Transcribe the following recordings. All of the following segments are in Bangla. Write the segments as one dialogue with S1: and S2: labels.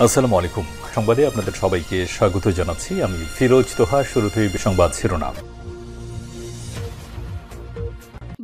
S1: আসসালামু আলাইকুম। সংবাদে আপনাদের সবাইকে স্বাগত জানাচ্ছি। আমি ফিরোজ তোহা। শুরুতেই সংবাদ শিরোনাম।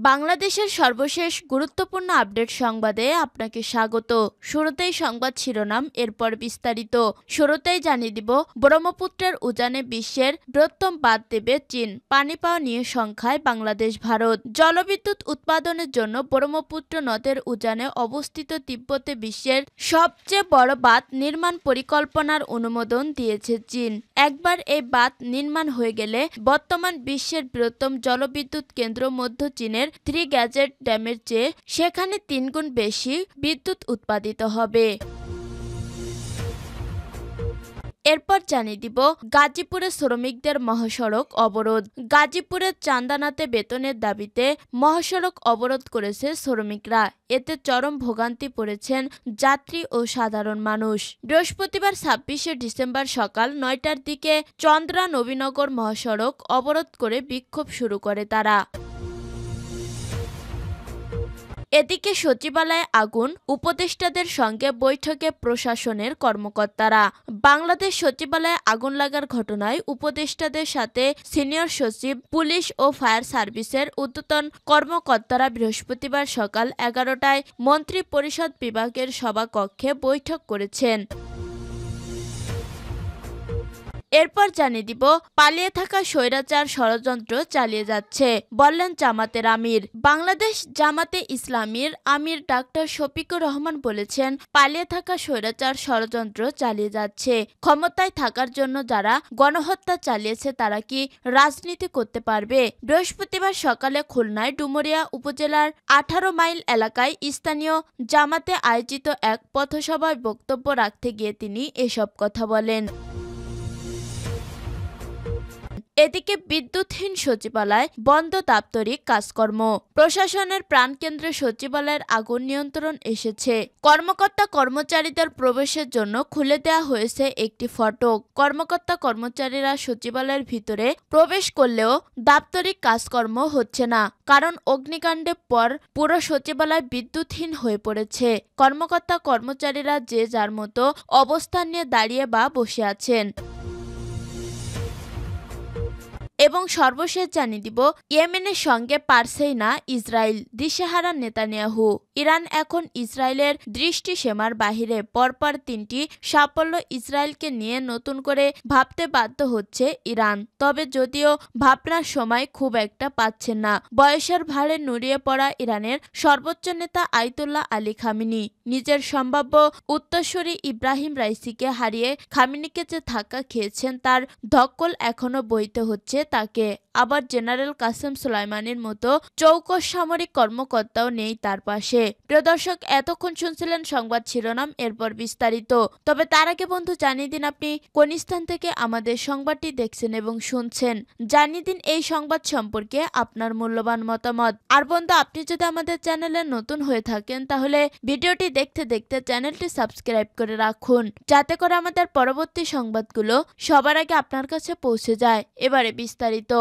S2: বাংলাদেশের সর্বশেষ গুরুত্বপূর্ণ আপডেট সংবাদে আপনাকে স্বাগত। শুরুতেই সংবাদ শিরোনাম, এরপর বিস্তারিত। শুরুতেই জানিয়ে দিব, ব্রহ্মপুত্রের উজানে বিশ্বের বৃহত্তম বাঁধ দেবে চীন। পানি পাওয়া নিয়ে সংখ্যায় বাংলাদেশ ভারত। জলবিদ্যুৎ উৎপাদনের জন্য ব্রহ্মপুত্র নদের উজানে অবস্থিত তিব্বতে বিশ্বের সবচেয়ে বড় বাঁধ নির্মাণ পরিকল্পনার অনুমোদন দিয়েছে চীন। একবার এই বাঁধ নির্মাণ হয়ে গেলে বর্তমান বিশ্বের বৃহত্তম জলবিদ্যুৎ কেন্দ্র মধ্য চীনের 3 গ্যাজেট ড্যামের চেয়ে সেখানে 3 গুণ বেশি বিদ্যুৎ উৎপাদিত হবে। এরপর জানিয়ে দিব, গাজীপুরে শ্রমিকদের মহাসড়ক অবরোধ। গাজীপুরের চান্দানাতে বেতনের দাবিতে মহাসড়ক অবরোধ করেছে শ্রমিকরা। এতে চরম ভোগান্তি পড়েছেন যাত্রী ও সাধারণ মানুষ। বৃহস্পতিবার 26শে ডিসেম্বর সকাল 9টার দিকে চন্দ্রা নবীনগর মহাসড়ক অবরোধ করে বিক্ষোভ শুরু করে তারা। এদিকে সচিবালয়ে আগুন, উপদেষ্টাদের সঙ্গে বৈঠকে প্রশাসনের কর্মকর্তারা। বাংলাদেশ সচিবালয়ে আগুন লাগার ঘটনায় উপদেষ্টাদের সাথে সিনিয়র সচিব, পুলিশ ও ফায়ার সার্ভিসের ঊর্ধ্বতন কর্মকর্তারা বৃহস্পতিবার সকাল 11টায় মন্ত্রী পরিষদ বিভাগের সভাকক্ষে বৈঠক করেছেন। এরপর জানিয়ে দিব, পালিয়ে থাকা স্বৈরাচার ষড়যন্ত্র চালিয়ে যাচ্ছে বললেন জামাতের আমির। বাংলাদেশ জামাতে ইসলামীর আমির ডাক্তার শফিকুর রহমান বলেছেন, পালিয়ে থাকা স্বৈরাচার ষড়যন্ত্র চালিয়ে যাচ্ছে। ক্ষমতায় থাকার জন্য যারা গণহত্যা চালিয়েছে তারা কি রাজনীতি করতে পারবে? বৃহস্পতিবার সকালে খুলনায় ডুমুরিয়া উপজেলার 18 মাইল এলাকায় স্থানীয় জামাতে আয়োজিত এক পথসভায় বক্তব্য রাখতে গিয়ে তিনি এসব কথা বলেন। এদিকে বিদ্যুৎহীন সচিবালয়, বন্ধ দাপ্তরিক কাজকর্ম। প্রশাসনের প্রাণকেন্দ্রে সচিবালয়ের আগুন নিয়ন্ত্রণ এসেছে। কর্মকর্তা কর্মচারীদের প্রবেশের জন্য খুলে দেওয়া হয়েছে একটি ফটক। কর্মকর্তা কর্মচারীরা সচিবালয়ের ভিতরে প্রবেশ করলেও দাপ্তরিক কাজকর্ম হচ্ছে না, কারণ অগ্নিকাণ্ডের পর পুরো সচিবালয় বিদ্যুৎহীন হয়ে পড়েছে। কর্মকর্তা কর্মচারীরা যে যার মতো অবস্থান নিয়ে দাঁড়িয়ে বা বসে আছেন। এবং সর্বশেষ জানিয়ে দিব, ইয়েমেনের সঙ্গে পারছেই না ইসরায়েল, দিশেহারা নেতানিয়াহু। ইরান এখন ইসরায়েলের দৃষ্টিসীমার বাহিরে। পরপর 3টি সাফল্য ইসরায়েলকে নিয়ে নতুন করে ভাবতে বাধ্য হচ্ছে ইরান। তবে যদিও ভাবনার সময় খুব একটা পাচ্ছেন না। বয়সের ভারে নুড়িয়ে পড়া ইরানের সর্বোচ্চ নেতা আয়াতুল্লাহ আলী খামেনি নিজের সম্ভাব্য উত্তরসূরি ইব্রাহিম রাইসিকে হারিয়ে খামেনিকে যে ধাক্কা খেয়েছেন তার ধকল এখনো বইতে হচ্ছে তাকে। আবার জেনারেল কাসেম সুলাইমানির মতো চৌকস সামরিক কর্মকর্তাও নেই তার পাশে। প্রিয় দর্শক, এতক্ষণ শুনছিলেন সংবাদ শিরোনাম, এরপর বিস্তারিত। তবে তার আগে বন্ধু জানিয়ে দিন আপনি কোন স্থান থেকে আমাদের সংবাদটি দেখছেন এবং শুনছেন। জানিয়ে দিন এই সংবাদ সম্পর্কে আপনার মূল্যবান মতামত। আর বন্ধু, আপনি যদি আমাদের চ্যানেলে নতুন হয়ে থাকেন তাহলে ভিডিওটি দেখতে দেখতে চ্যানেলটি সাবস্ক্রাইব করে রাখুন, যাতে করে আমাদের পরবর্তী সংবাদগুলো সবার আগে আপনার কাছে পৌঁছে যায়। এবারে বিস্তারিত।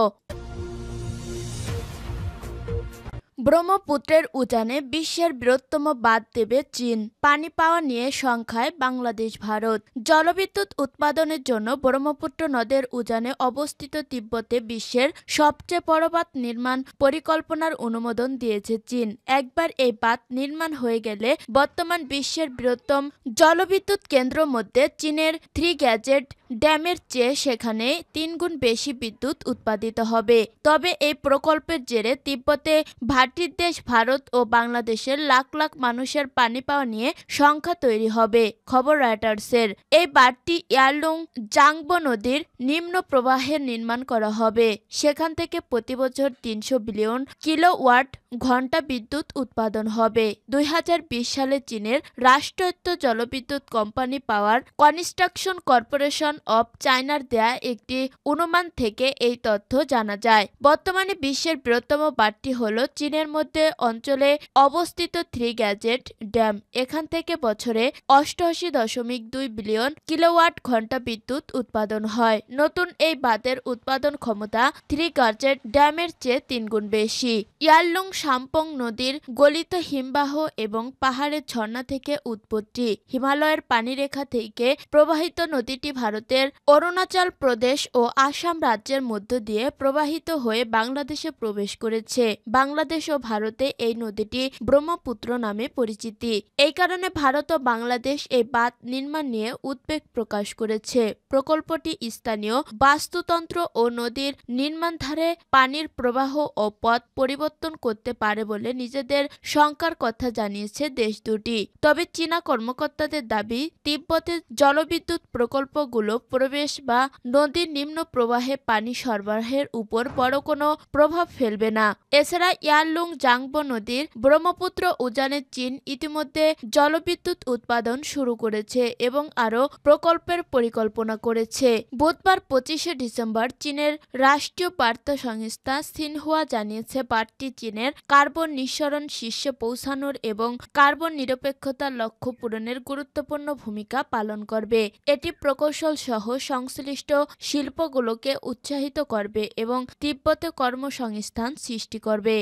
S2: ব্রহ্মপুত্রের উজানে বিশ্বের বৃহত্তম বাঁধ দেবে চীন। পানি পাওয়া নিয়ে সংখ্যায় বাংলাদেশ ভারত। জলবিদ্যুৎ উৎপাদনের জন্য ব্রহ্মপুত্র নদের উজানে অবস্থিত তিব্বতে বিশ্বের সবচেয়ে বড় বাঁধ নির্মাণ পরিকল্পনার অনুমোদন দিয়েছে চীন। একবার এই বাঁধ নির্মাণ হয়ে গেলে বর্তমান বিশ্বের বৃহত্তম জলবিদ্যুৎ কেন্দ্র মধ্যে চীনের 3 গ্যাজেট ড্যামের চেয়ে সেখানে 3 গুণ বেশি বিদ্যুৎ উৎপাদিত হবে। তবে এই প্রকল্পের জেরে তিব্বতে ভাটির দেশ ভারত ও বাংলাদেশের লাখ লাখ মানুষের পানি পাওয়া নিয়ে সংখ্যা তৈরি হবে। খবর রয়টার্সের। এই বাঁধটি ইয়ারলুং জাংবো নদীর নিম্ন প্রবাহে নির্মাণ করা হবে। সেখান থেকে প্রতি বছর 300 বিলিয়ন কিলোওয়াট ঘন্টা বিদ্যুৎ উৎপাদন হবে। 2020 সালে চীনের রাষ্ট্রায়ত্ত জলবিদ্যুৎ company power construction corporation of চায়নার দেয়া একটি অনুমান থেকে এই তথ্য জানা যায়। বর্তমানে বিশ্বের বৃহত্তম বাঁধটি হল চীনের মধ্যে অঞ্চলে অবস্থিত থ্রি গ্যাজেট ড্যাম। এখান থেকে বছরে 88.2 বিলিয়ন কিলোওয়াট ঘন্টা বিদ্যুৎ উৎপাদন হয়। নতুন এই বাঁধের উৎপাদন ক্ষমতা থ্রি গ্যাজেট ড্যামের চেয়ে 3 গুণ বেশি। ইয়ারলুং সাম্পং নদীর গলিত হিমবাহ এবং পাহাড়ের ঝর্ণা থেকে উৎপত্তি। হিমালয়ের পানিরেখা থেকে প্রবাহিত নদীটি ভারতের অরুণাচল প্রদেশ ও আসাম রাজ্যের মধ্য দিয়ে প্রবাহিত হয়ে বাংলাদেশে প্রবেশ করেছে। বাংলাদেশ ও ভারতে এই নদীটি ব্রহ্মপুত্র নামে পরিচিতি। এই কারণে ভারত ও বাংলাদেশ এই বাঁধ নির্মাণ নিয়ে উদ্বেগ প্রকাশ করেছে। প্রকল্পটি স্থানীয় বাস্তুতন্ত্র ও নদীর নির্মাণধারে পানির প্রবাহ ও পথ পরিবর্তন করতে পারে বলে নিজেদের শঙ্কার কথা জানিয়েছে দেশ দুটি। তবে চীনা কর্মকর্তাদের দাবি, তিব্বতের জলবিদ্যুৎ প্রকল্পগুলো প্রবেশ বা নদীর নিম্ন প্রবাহে পানি সরবরাহের উপর বড় কোনো প্রভাব ফেলবে না। এছাড়া ইয়ারলুং জাংবো নদীর ব্রহ্মপুত্র উজানে চীন ইতিমধ্যে জলবিদ্যুৎ উৎপাদন শুরু করেছে এবং আরও প্রকল্পের পরিকল্পনা করেছে। বুধবার 25শে ডিসেম্বর চীনের রাষ্ট্রীয় বার্তা সংস্থা সিনহুয়া জানিয়েছে, বাঁধটি চীনের কার্বন নিঃসরণ শীর্ষে পৌঁছানোর এবং কার্বন নিরপেক্ষতার লক্ষ্য পূরণের গুরুত্বপূর্ণ ভূমিকা পালন করবে। এটি প্রকৌশল সহ সংশ্লিষ্ট শিল্পগুলোকে উৎসাহিত করবে এবং তিব্বতে কর্মসংস্থান সৃষ্টি করবে।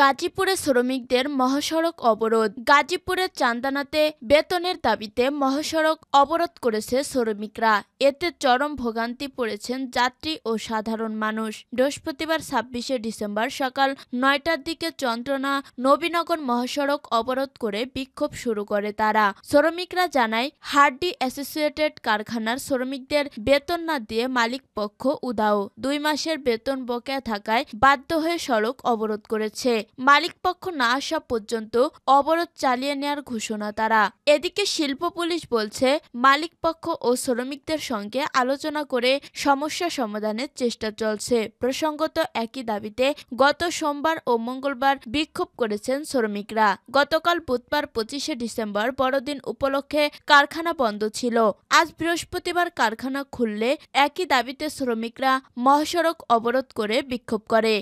S2: গাজীপুরে শ্রমিকদের মহাসড়ক অবরোধ। গাজীপুরের চান্দানাতে বেতনের দাবিতে মহাসড়ক অবরোধ করেছে শ্রমিকরা। এতে চরম ভোগান্তি পড়েছেন যাত্রী ও সাধারণ মানুষ। বৃহস্পতিবার 26শে ডিসেম্বর সকাল 9টার দিকে চন্দ্রনা নবীনগর মহাসড়ক অবরোধ করে বিক্ষোভ শুরু করে তারা। শ্রমিকরা জানায়, হার্ডি অ্যাসোসিয়েটেড কারখানার শ্রমিকদের বেতন না দিয়ে মালিক পক্ষ উধাও। 2 মাসের বেতন বকেয়া থাকায় বাধ্য হয়ে সড়ক অবরোধ করেছে। মালিক পক্ষ না আসা পর্যন্ত অবরোধ চালিয়ে নেওয়ার ঘোষণা তারা। এদিকে শিল্প পুলিশ বলছে, মালিক পক্ষ ও শ্রমিকদের সঙ্গে আলোচনা করে সমস্যা সমাধানের চেষ্টা চলছে। প্রসঙ্গত একই দাবিতে গত সোমবার ও মঙ্গলবার বিক্ষোভ করেছেন শ্রমিকরা। গতকাল বুধবার 25শে ডিসেম্বর বড়দিন উপলক্ষে কারখানা বন্ধ ছিল। আজ বৃহস্পতিবার কারখানা খুললে একই দাবিতে শ্রমিকরা মহাসড়ক অবরোধ করে বিক্ষোভ করে।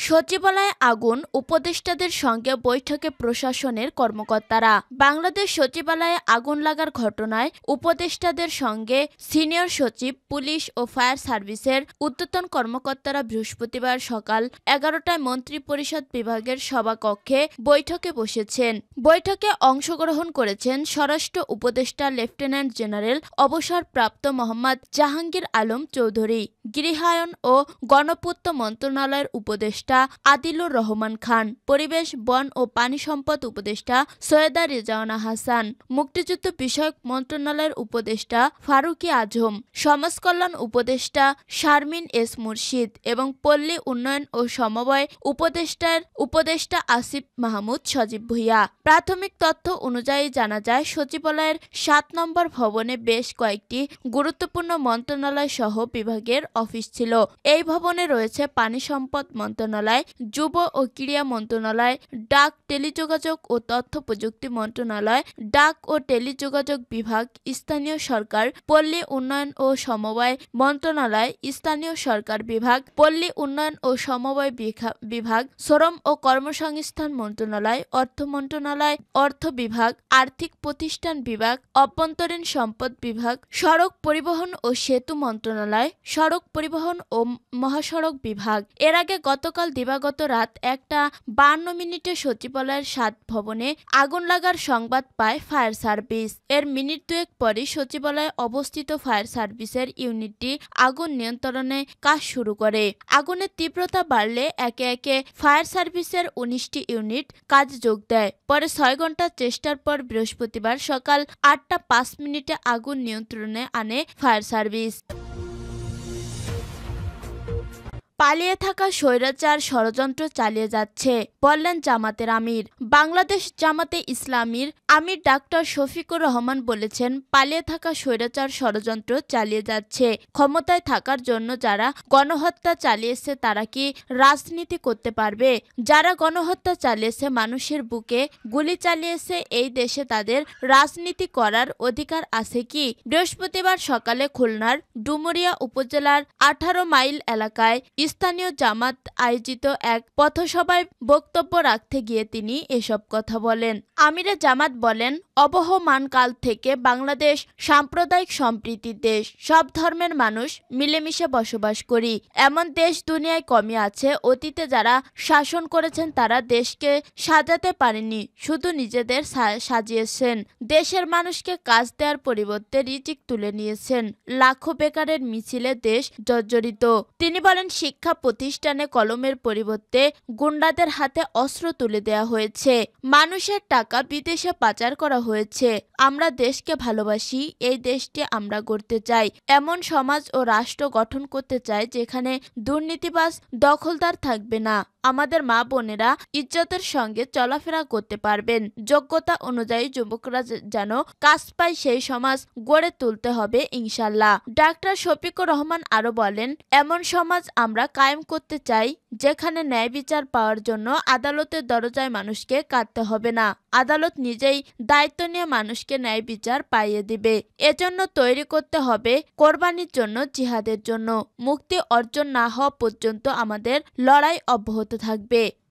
S2: সচিবালয়ে আগুন, উপদেষ্টাদের সঙ্গে বৈঠকে প্রশাসনের কর্মকর্তারা। বাংলাদেশ সচিবালয়ে আগুন লাগার ঘটনায় উপদেষ্টাদের সঙ্গে সিনিয়র সচিব, পুলিশ ও ফায়ার সার্ভিসের ঊর্ধ্বতন কর্মকর্তারা বৃহস্পতিবার সকাল 11টায় মন্ত্রিপরিষদ বিভাগের সভাকক্ষে বৈঠকে বসেছেন। বৈঠকে অংশগ্রহণ করেছেন স্বরাষ্ট্র উপদেষ্টা লেফটেন্যান্ট জেনারেল অবসরপ্রাপ্ত মোহাম্মদ জাহাঙ্গীর আলম চৌধুরী, গৃহায়ন ও গণপূর্ত মন্ত্রণালয়ের উপদেষ্টা আদিলুর রহমান খান, পরিবেশ, বন ও পানি সম্পদ উপদেষ্টা সৈয়দা রেজাওয়ানা হাসান, মুক্তিযুদ্ধ বিষয়ক মন্ত্রণালয়ের উপদেষ্টা ফারুকী আজম, সমাজ কল্যাণ উপদেষ্টা শারমিন এস মুর্শিদ এবং পল্লী উন্নয়ন ও সমবায় উপদেষ্টা আসিফ মাহমুদ সজীব ভূঁইয়া। প্রাথমিক তথ্য অনুযায়ী জানা যায়, সচিবালয়ের 7 নম্বর ভবনে বেশ কয়েকটি গুরুত্বপূর্ণ মন্ত্রণালয় সহ বিভাগের অফিস ছিল। এই ভবনে রয়েছে পানি সম্পদ মন্ত্রণালয়, যুব ও ক্রীড়া মন্ত্রণালয়, ডাক, টেলিযোগাযোগ ও তথ্য প্রযুক্তি মন্ত্রণালয়, ডাক ও টেলিযোগাযোগ বিভাগ, স্থানীয় সরকার, পল্লী উন্নয়ন ও সমবায় মন্ত্রণালয়, স্থানীয় সরকার বিভাগ, পল্লী উন্নয়ন ও সমবায় বিভাগ, শ্রম ও কর্মসংস্থান মন্ত্রণালয়, অর্থ মন্ত্রণালয়, অর্থ বিভাগ, আর্থিক প্রতিষ্ঠান বিভাগ, অভ্যন্তরীণ সম্পদ বিভাগ, সড়ক পরিবহন ও সেতু মন্ত্রণালয়, সড়ক পরিবহন ও মহাসড়ক বিভাগ। এর আগে গতকাল দিবাগত রাত 1:52 সচিবালয়ের 7 ভবনে আগুন লাগার সংবাদ পায় ফায়ার সার্ভিস। এর মিনিট দুয়েক পরই সচিবালয়ে অবস্থিত ফায়ার সার্ভিসের ইউনিটটি আগুন নিয়ন্ত্রণে কাজ শুরু করে। আগুনের তীব্রতা বাড়লে একে একে ফায়ার সার্ভিসের 19টি ইউনিট কাজ যোগ দেয়। পরে 6 ঘন্টার চেষ্টার পর বৃহস্পতিবার সকাল 8:05 আগুন নিয়ন্ত্রণে আনে ফায়ার সার্ভিস। পালিয়ে থাকা স্বৈরাচার ষড়যন্ত্র চালিয়ে যাচ্ছে, বললেন জামাতের আমির। বাংলাদেশ জামাতে ইসলামীর আমির ডাক্তার শফিকুর রহমান বলেছেন, পালিয়ে থাকা স্বৈরাচার ষড়যন্ত্র চালিয়ে যাচ্ছে। ক্ষমতায় থাকার জন্য যারা গণহত্যা চালিয়েছে তারা কি রাজনীতি করতে পারবে? যারা গণহত্যা চালিয়েছে, মানুষের বুকে গুলি চালিয়েছে, এই দেশে তাদের রাজনীতি করার অধিকার আছে কি? বৃহস্পতিবার সকালে খুলনার ডুমুরিয়া উপজেলার 18 মাইল এলাকায় স্থানীয় জামাত আয়োজিত এক পথসভায় বক্তব্য রাখতে গিয়ে তিনি এসব কথা বলেন। আমিরে জামাত বলেন, অবহমান কাল থেকে বাংলাদেশ সাম্প্রদায়িক সম্প্রীতির দেশ। সব ধর্মের মানুষ মিলেমিশে বসবাস করি। এমন দেশ দুনিয়ায় কমই আছে। অতীতে যারা শাসন করেছেন তারা দেশকে সাজাতে পারেনি, শুধু নিজেদের সাজিয়েছেন। দেশের মানুষকে কাজ দেওয়ার পরিবর্তে রিজিক তুলে নিয়েছেন। লাখো বেকারের মিছিলে দেশ জর্জরিত। তিনি বলেন, শিক্ষা প্রতিষ্ঠানে কলমের পরিবর্তে গুন্ডাদের হাতে অস্ত্র তুলে দেওয়া হয়েছে। মানুষের টাকা বিদেশে পাচার করা হয়েছে। আমরা দেশকে ভালোবাসি, এই দেশটি আমরা গড়তে চাই। এমন সমাজ ও রাষ্ট্র গঠন করতে চাই যেখানে দুর্নীতিবাজ দখলদার থাকবে না। আমাদের মা বোনেরা ইজ্জতের সঙ্গে চলাফেরা করতে পারবেন। যোগ্যতা অনুযায়ী যুবকরা যেন কাজ পায়, সেই সমাজ গড়ে তুলতে হবে ইনশাল্লাহ। ডাক্তার শফিকুর রহমান আরো বলেন, এমন সমাজ আমরা কায়েম করতে চাই যেখানে ন্যায় বিচার পাওয়ার জন্য আদালতের দরজায় মানুষকে কাঁদতে হবে না। আদালত নিজেই দায়িত্ব নিয়ে মানুষকে ন্যায় বিচার পাইয়ে দিবে। এজন্য তৈরি করতে হবে কোরবানির জন্য, জিহাদের জন্য। মুক্তি অর্জন না হওয়া পর্যন্ত আমাদের লড়াই অব্যাহত থাকবে।